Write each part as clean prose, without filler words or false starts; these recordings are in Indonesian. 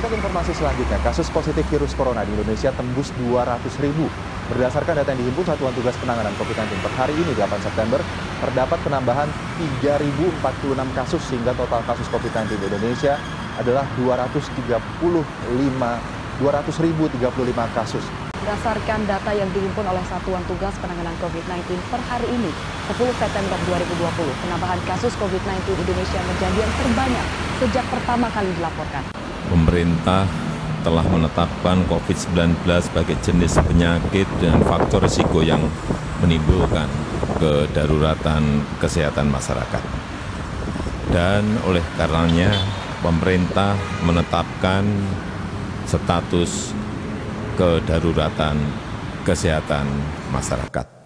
Kita ke informasi selanjutnya. Kasus positif virus corona di Indonesia tembus 200.000. Berdasarkan data yang dihimpun Satuan Tugas Penanganan COVID-19 per hari ini 8 September, terdapat penambahan 3.046 kasus sehingga total kasus COVID-19 di Indonesia adalah 200.035 kasus. Berdasarkan data yang dihimpun oleh Satuan Tugas Penanganan COVID-19 per hari ini, 10 September 2020, penambahan kasus COVID-19 Indonesia menjadi yang terbanyak sejak pertama kali dilaporkan. Pemerintah telah menetapkan COVID-19 sebagai jenis penyakit dengan faktor risiko yang menimbulkan kedaruratan kesehatan masyarakat. Dan oleh karenanya, pemerintah menetapkan status kedaruratan kesehatan masyarakat.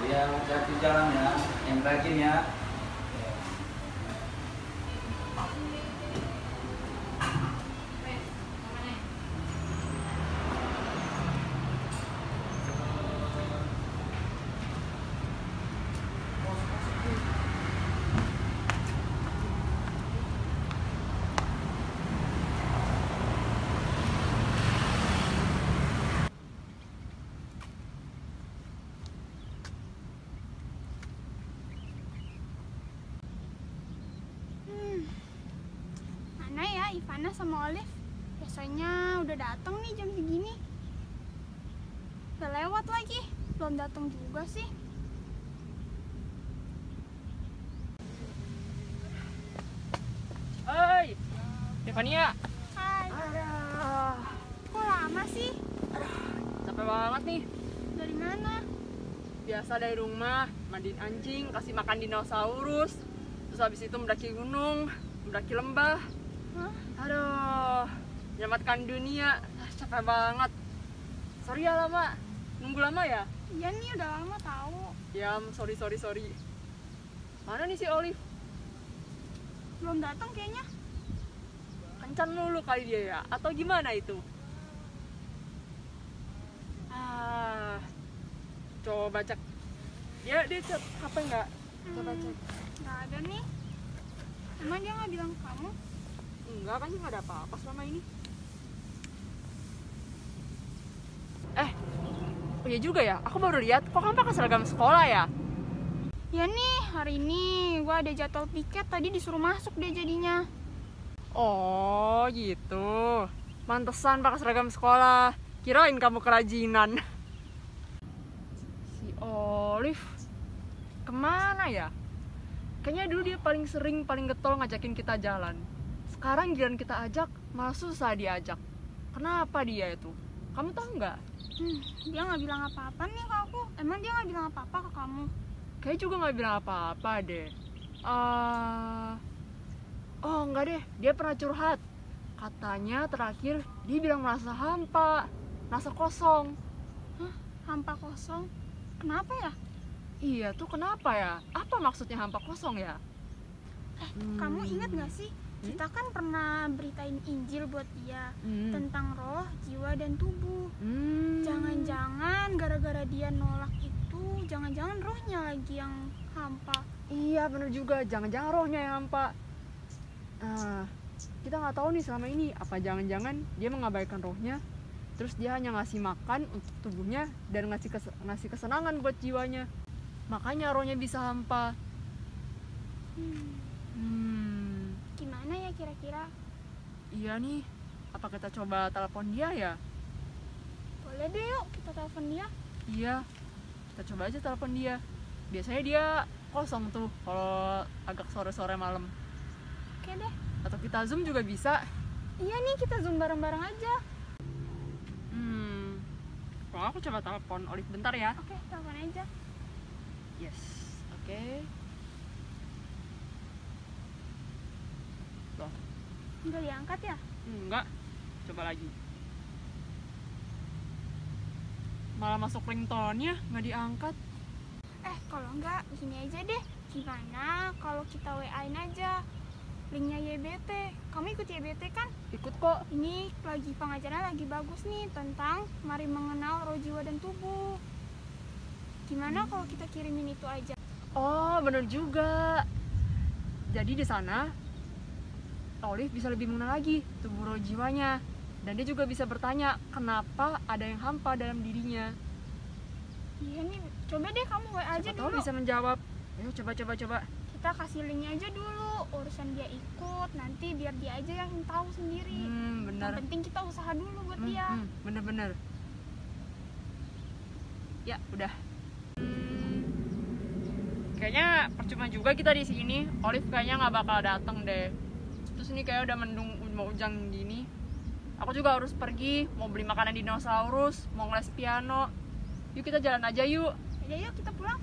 Yang hati jalan ya, yang rajin ya. Mana ya Ivana sama Olive? Biasanya udah datang nih jam segini. Udah lewat lagi, belum datang juga sih. Hai, Stefania. Hai. Kok lama sih? Capek banget nih. Dari mana? Biasa dari rumah, mandiin anjing, kasih makan dinosaurus. Terus habis itu mendaki gunung, mendaki lembah. Hah? Aduh, menyelamatkan dunia. Capek banget. Sorry ya lama. Nunggu lama ya? Iya nih udah lama tahu. Ya, sorry. Mana nih si Olive? Belum datang kayaknya. Kencan mulu kali dia ya? Atau gimana itu? Coba cek. Ya, dia cek HP nggak? Coba cek. Nggak ada nih. Emang dia nggak bilang ke kamu? Enggak, kan nggak ada apa-apa selama ini. Oh iya juga ya, aku baru lihat kok kamu pakai seragam sekolah ya? Ya nih, hari ini gua ada jadwal piket, tadi disuruh masuk deh jadinya. Oh gitu, mantesan pakai seragam sekolah. Kirain kamu kerajinan. Si Olive kemana ya? Kayaknya dulu dia paling sering, paling getol ngajakin kita jalan. Sekarang giliran kita ajak, malah susah diajak. Kenapa dia itu? Kamu tahu nggak? Dia nggak bilang apa-apa nih ke aku. Emang dia nggak bilang apa-apa ke kamu? Kayaknya juga nggak bilang apa-apa deh. Oh enggak deh, dia pernah curhat. Katanya terakhir dia bilang merasa hampa, merasa kosong. Hah? Hampa kosong? Kenapa ya? Iya tuh kenapa ya? Apa maksudnya hampa kosong ya? Kamu ingat gak sih? Kita kan pernah beritain Injil buat dia tentang roh, jiwa, dan tubuh. dia nolak itu jangan-jangan rohnya lagi yang hampa. Iya bener juga, jangan-jangan rohnya yang hampa. Nah, kita nggak tahu nih selama ini apa jangan-jangan dia mengabaikan rohnya, terus dia hanya ngasih makan untuk tubuhnya dan ngasih kesenangan buat jiwanya. Makanya rohnya bisa hampa. Gimana ya kira-kira? Iya nih, apa kita coba telepon dia ya? Boleh deh, yuk kita telepon dia. Iya, kita coba aja telepon dia. Biasanya dia kosong tuh kalau agak sore-sore malam. Oke deh. Atau kita Zoom juga bisa. Iya nih, kita Zoom bareng-bareng aja. Kalau aku coba telepon Olive bentar ya. Oke, telepon aja. Yes, oke. Loh, Nggak diangkat ya? enggak. Coba lagi. Malah masuk ringtone-nya, nggak diangkat. Kalau enggak, gini aja deh. Gimana kalau kita WA-in aja linknya YBT? Kamu ikut YBT kan? Ikut kok. Ini lagi pengajaran lagi bagus nih tentang mari mengenal roh jiwa dan tubuh. Gimana kalau kita kirimin itu aja? Oh, bener juga. Jadi di sana Olive bisa lebih mengenal lagi tubuh roh jiwanya. Dan dia juga bisa bertanya kenapa ada yang hampa dalam dirinya. Iya nih, coba deh kamu WA aja Siapa tahu dulu. bisa menjawab. Ayo coba. Kita kasih linknya aja dulu, urusan dia ikut, nanti biar dia aja yang tahu sendiri. Bener. Yang penting kita usaha dulu buat dia. Bener. Ya, udah. Kayaknya percuma juga kita di sini. Olive kayaknya nggak bakal datang deh. Terus ini kayak udah mendung, mau hujan gini. Aku juga harus pergi, mau beli makanan dinosaurus, mau ngeles piano. Yuk kita jalan aja yuk. Yuk kita pulang.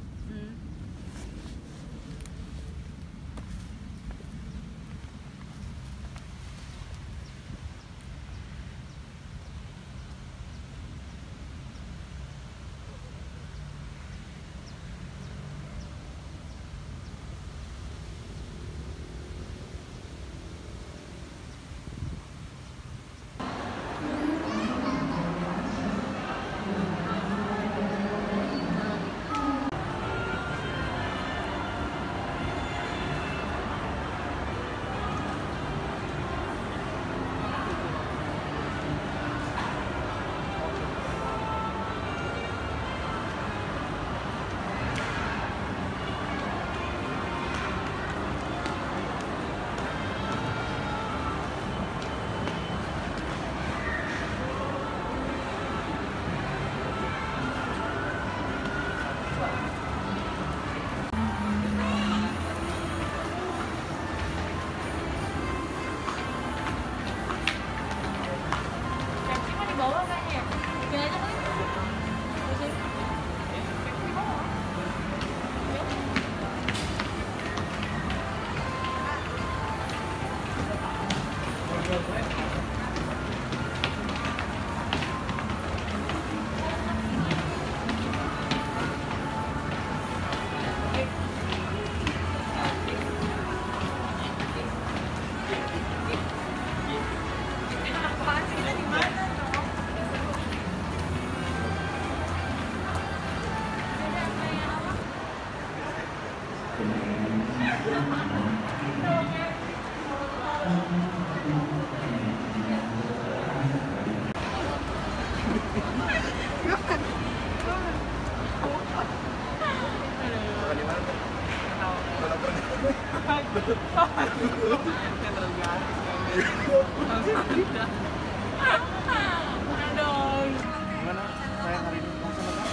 Gimana sayang hari ini? Kamu seneng kan?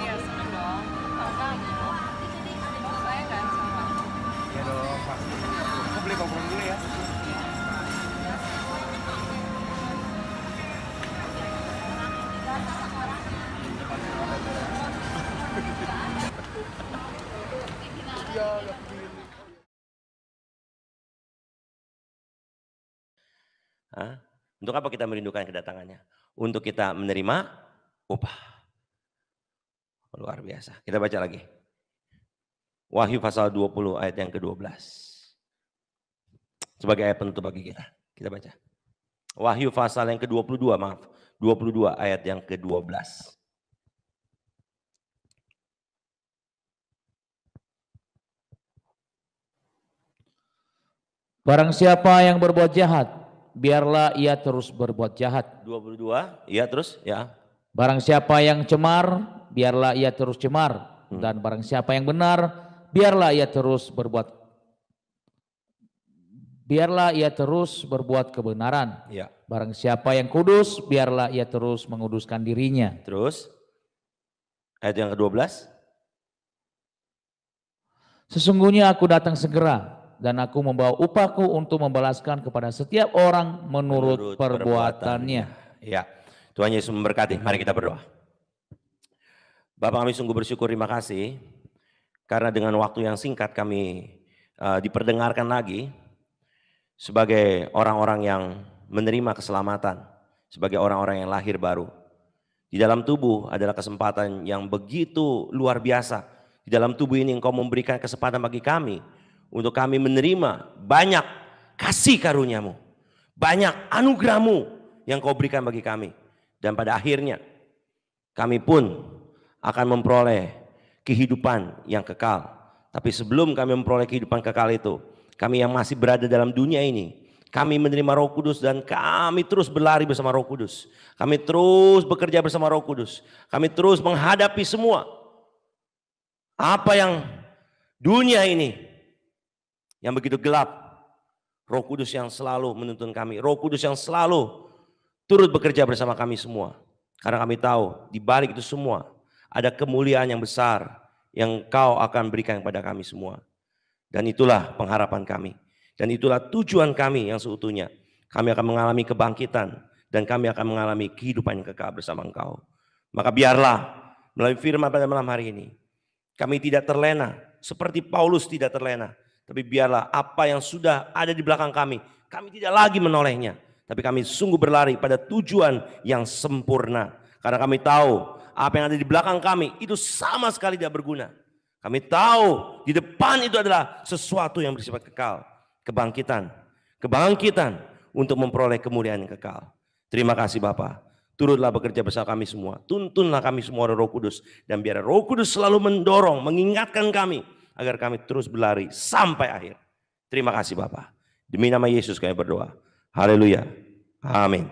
Iya, seneng dong. Saya kan sama. Iya dong, pasti. Aku beli popcorn dulu ya. Untuk apa kita merindukan kedatangannya? Untuk kita menerima upah. Luar biasa. Kita baca lagi. Wahyu pasal 20 ayat yang ke-12. Sebagai ayat penutup bagi kita. Kita baca. Wahyu pasal yang ke-22, maaf. 22 ayat yang ke-12. Barang siapa yang berbuat jahat, biarlah ia terus berbuat jahat. 22, iya terus ya. Barang siapa yang cemar, biarlah ia terus cemar. Dan barang siapa yang benar, biarlah ia terus berbuat kebenaran. Ya. Barang siapa yang kudus, biarlah ia terus menguduskan dirinya. Terus ayat yang ke-12. Sesungguhnya aku datang segera, dan aku membawa upahku untuk membalaskan kepada setiap orang menurut perbuatannya. Ya, Tuhan Yesus memberkati. Mari kita berdoa. Bapak, kami sungguh bersyukur, terima kasih karena dengan waktu yang singkat kami diperdengarkan lagi sebagai orang-orang yang menerima keselamatan, sebagai orang-orang yang lahir baru. Di dalam tubuh adalah kesempatan yang begitu luar biasa. Di dalam tubuh ini Engkau memberikan kesempatan bagi kami untuk kami menerima banyak kasih karunia-Mu, banyak anugerah-Mu yang Kau berikan bagi kami. Dan pada akhirnya kami pun akan memperoleh kehidupan yang kekal. Tapi sebelum kami memperoleh kehidupan kekal itu, kami yang masih berada dalam dunia ini, kami menerima Roh Kudus dan kami terus berlari bersama Roh Kudus. Kami terus bekerja bersama Roh Kudus. Kami terus menghadapi semua apa yang dunia ini yang begitu gelap. Roh Kudus yang selalu menuntun kami. Roh Kudus yang selalu turut bekerja bersama kami semua. Karena kami tahu di balik itu semua ada kemuliaan yang besar yang Kau akan berikan kepada kami semua. Dan itulah pengharapan kami. Dan itulah tujuan kami yang seutuhnya. Kami akan mengalami kebangkitan dan kami akan mengalami kehidupan yang kekal bersama Engkau. Maka biarlah melalui firman pada malam hari ini, kami tidak terlena seperti Paulus tidak terlena. Tapi biarlah apa yang sudah ada di belakang kami tidak lagi menolehnya. Tapi kami sungguh berlari pada tujuan yang sempurna. Karena kami tahu apa yang ada di belakang kami itu sama sekali tidak berguna. Kami tahu di depan itu adalah sesuatu yang bersifat kekal. Kebangkitan untuk memperoleh kemuliaan yang kekal. Terima kasih Bapa. Turutlah bekerja bersama kami semua. Tuntunlah kami semua oleh Roh Kudus. Dan biar Roh Kudus selalu mendorong, mengingatkan kami agar kami terus berlari sampai akhir. Terima kasih Bapa. Demi nama Yesus kami berdoa. Haleluya. Amin.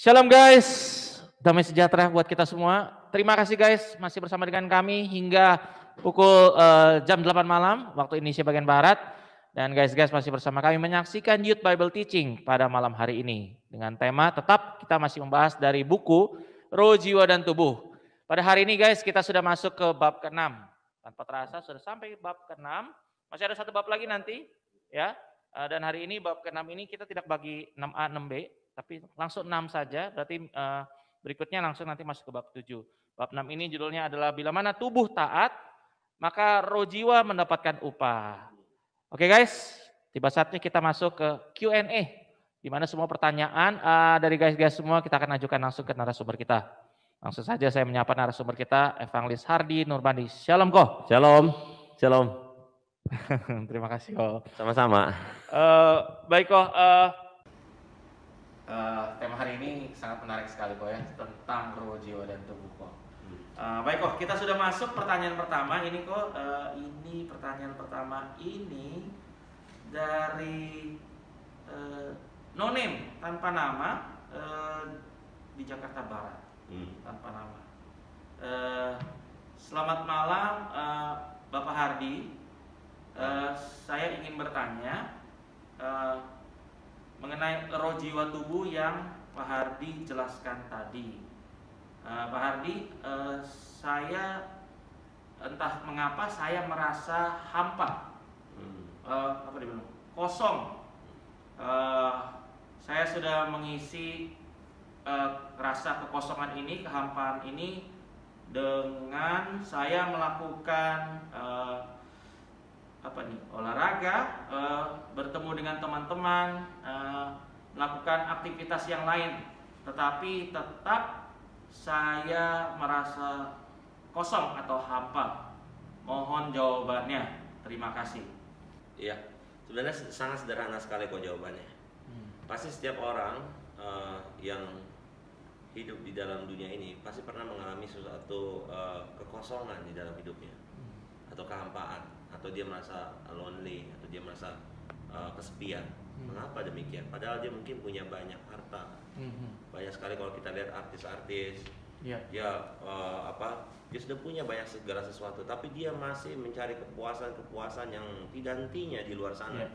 Shalom guys, damai sejahtera buat kita semua. Terima kasih guys masih bersama dengan kami hingga pukul jam 8 malam waktu Indonesia bagian Barat. Dan guys masih bersama kami menyaksikan Youth Bible Teaching pada malam hari ini. Dengan tema tetap kita masih membahas dari buku Roh, Jiwa, dan Tubuh. Pada hari ini guys kita sudah masuk ke bab ke-6. Tanpa terasa sudah sampai bab ke-6. Masih ada satu bab lagi nanti ya. Dan hari ini bab ke-6 ini kita tidak bagi 6A, 6B. Tapi langsung 6 saja, berarti berikutnya langsung nanti masuk ke bab 7. Bab 6 ini judulnya adalah bila mana tubuh taat, maka roh jiwa mendapatkan upah. Oke guys, tiba saatnya kita masuk ke Q&A, di mana semua pertanyaan dari guys semua kita akan ajukan langsung ke narasumber kita. Langsung saja saya menyapa narasumber kita, Evangelis Hardy Nurbandi. Shalom Ko. Shalom, shalom. Terima kasih Ko. Sama-sama. Baik Ko. Tema hari ini sangat menarik sekali Ko ya, tentang roh, jiwa, dan tubuh Ko. Baik Ko, kita sudah masuk pertanyaan pertama ini Ko. Ini pertanyaan pertama ini dari no name, tanpa nama, di Jakarta Barat, tanpa nama. Selamat malam Bapak Hardy, saya ingin bertanya mengenai roh, jiwa, tubuh yang Pak Hardy jelaskan tadi. Pak Hardy, saya entah mengapa saya merasa hampa, apa dibilang, kosong. Saya sudah mengisi rasa kekosongan ini, kehampaan ini dengan saya melakukan olahraga, bertemu dengan teman-teman, melakukan aktivitas yang lain, tetapi tetap saya merasa kosong atau hampa. Mohon jawabannya. Terima kasih. Iya, sebenarnya sangat sederhana sekali kok jawabannya. Pasti setiap orang yang hidup di dalam dunia ini pasti pernah mengalami suatu kekosongan di dalam hidupnya, atau kehampaan, atau dia merasa lonely, atau dia merasa kesepian. Mengapa demikian? Padahal dia mungkin punya banyak harta. Banyak sekali kalau kita lihat artis-artis, dia sudah punya banyak segala sesuatu, tapi dia masih mencari kepuasan yang tidak hentinya di luar sana.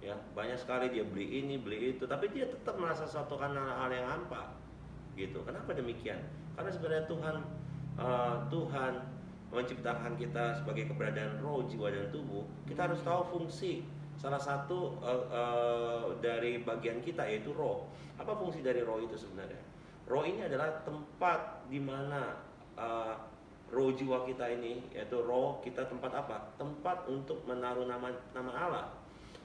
Ya, banyak sekali dia beli ini, beli itu, tapi dia tetap merasa suatu karena hal yang hampa. Gitu. Kenapa demikian? Karena sebenarnya Tuhan menciptakan kita sebagai keberadaan roh, jiwa, dan tubuh. Kita harus tahu fungsi salah satu dari bagian kita, yaitu roh. Apa fungsi dari roh itu sebenarnya? Roh ini adalah tempat di mana roh jiwa kita ini, yaitu roh kita, tempat apa? Tempat untuk menaruh nama Allah.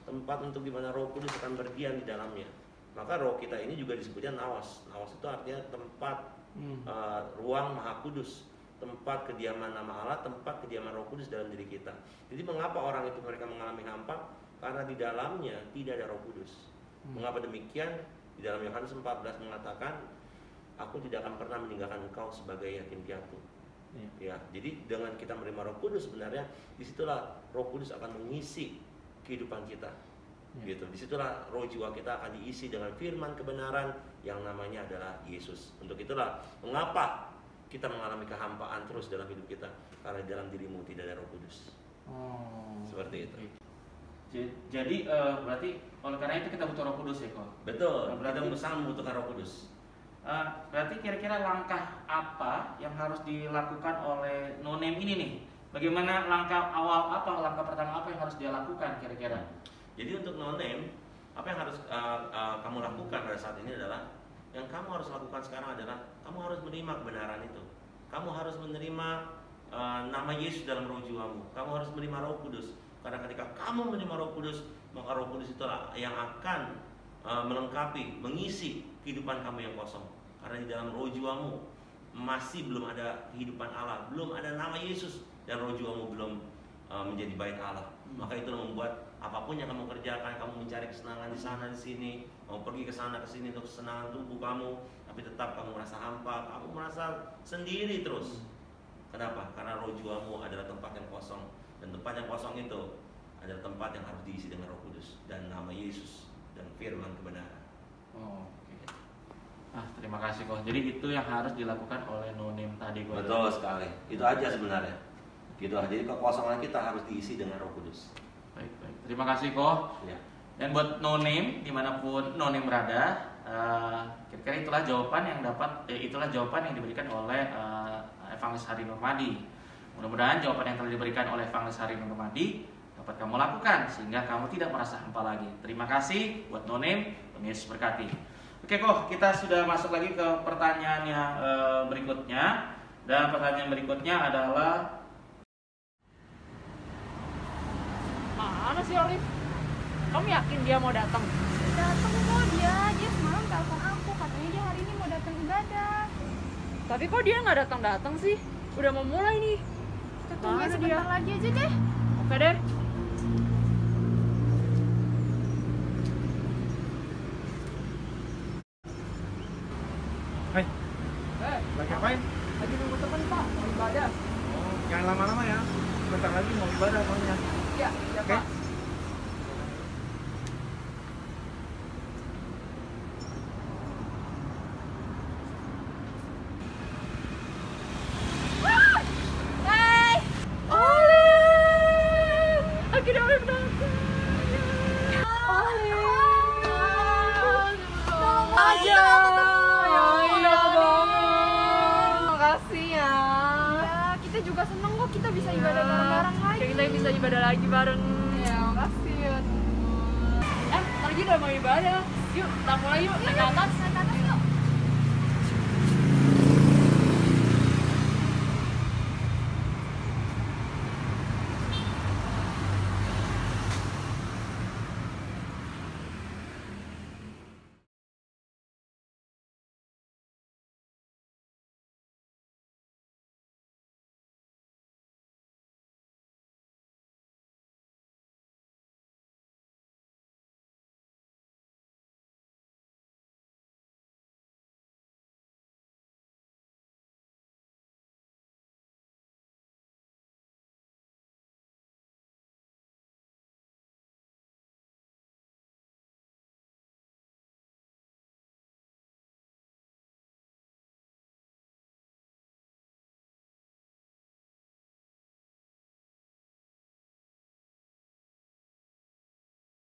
Tempat untuk di mana Roh Kudus akan berdiam di dalamnya. Maka roh kita ini juga disebutnya nawas. Nawas itu artinya tempat ruang Maha Kudus, tempat kediaman nama Allah, tempat kediaman Roh Kudus dalam diri kita. Jadi mengapa orang itu mereka mengalami hampa? Karena di dalamnya tidak ada Roh Kudus. Mengapa demikian? Di dalam Yohanes 14 mengatakan, aku tidak akan pernah meninggalkan engkau sebagai yatim piatu. Ya, jadi dengan kita menerima Roh Kudus, sebenarnya disitulah Roh Kudus akan mengisi kehidupan kita. Gitu. Disitulah roh jiwa kita akan diisi dengan firman kebenaran yang namanya adalah Yesus. Untuk itulah mengapa kita mengalami kehampaan terus dalam hidup kita, karena di dalam dirimu tidak ada Roh Kudus. Seperti itu. Jadi berarti oleh karena itu kita butuh Roh Kudus ya kok? Betul. Kita sangat membutuhkan Roh Kudus. Berarti kira-kira langkah apa yang harus dilakukan oleh no name ini nih? Bagaimana langkah awal apa, langkah pertama apa yang harus dia lakukan kira-kira? Jadi untuk no name, apa yang harus kamu lakukan pada saat ini adalah, yang kamu harus lakukan sekarang adalah kamu harus menerima kebenaran itu. Kamu harus menerima nama Yesus dalam roh jiwamu. Kamu harus menerima Roh Kudus. Karena ketika kamu menerima Roh Kudus, maka Roh Kudus itulah yang akan melengkapi, mengisi kehidupan kamu yang kosong. Karena di dalam roh jiwamu masih belum ada kehidupan Allah, belum ada nama Yesus, dan roh jiwamu belum menjadi bait Allah. Maka itulah membuat apapun yang kamu kerjakan, kamu mencari kesenangan di sana di sini, mau pergi ke sana ke sini untuk kesenangan tubuh kamu, tapi tetap kamu merasa hampa, kamu merasa sendiri terus. Kenapa? Karena roh jiwamu adalah tempat yang kosong, dan tempat yang kosong itu adalah tempat yang harus diisi dengan Roh Kudus dan nama Yesus dan firman kebenaran. Terima kasih kok. Jadi itu yang harus dilakukan oleh Nonim tadi kok. Betul sekali. Itu aja sebenarnya. Gitu. Jadi kekosongan kita harus diisi dengan Roh Kudus. Baik. Terima kasih kok. Ya. Dan buat Nonim dimanapun Nonim berada, kira-kira itulah jawaban yang diberikan oleh Evangelis Hari Nurmadi. Mudah-mudahan jawaban yang telah diberikan oleh Evangelis Hari Nurmadi dapat kamu lakukan sehingga kamu tidak merasa hampa lagi. Terima kasih buat Nonim. Tuhan Yesus berkati. Oke kok, kita sudah masuk lagi ke pertanyaan yang berikutnya. Dan pertanyaan berikutnya adalah, Mana sih Olive? Kamu yakin dia mau datang? Datang kok dia semalam telepon aku, katanya dia hari ini mau datang ibadah. Tapi kok dia nggak datang sih? Udah mau mulai nih. Kita tunggu sebentar lagi aja deh. Oke deh. Hai, lagi ngapain? Lagi nunggu teman Pak, mau ibadah. Oh, jangan lama-lama ya. Bentar lagi mau ibadah soalnya. Iya Oke. Pak. Hai. Olive! Akhirnya Olive datang. Aja. Iya banget. Makasih ya. Ya, kita juga seneng kok kita bisa ibadah bareng-bareng lagi. Kita bisa ibadah lagi bareng. Ya, makasih ya. Lagi udah mau ibadah. Yuk, kita mulai yuk. Naik ke atas.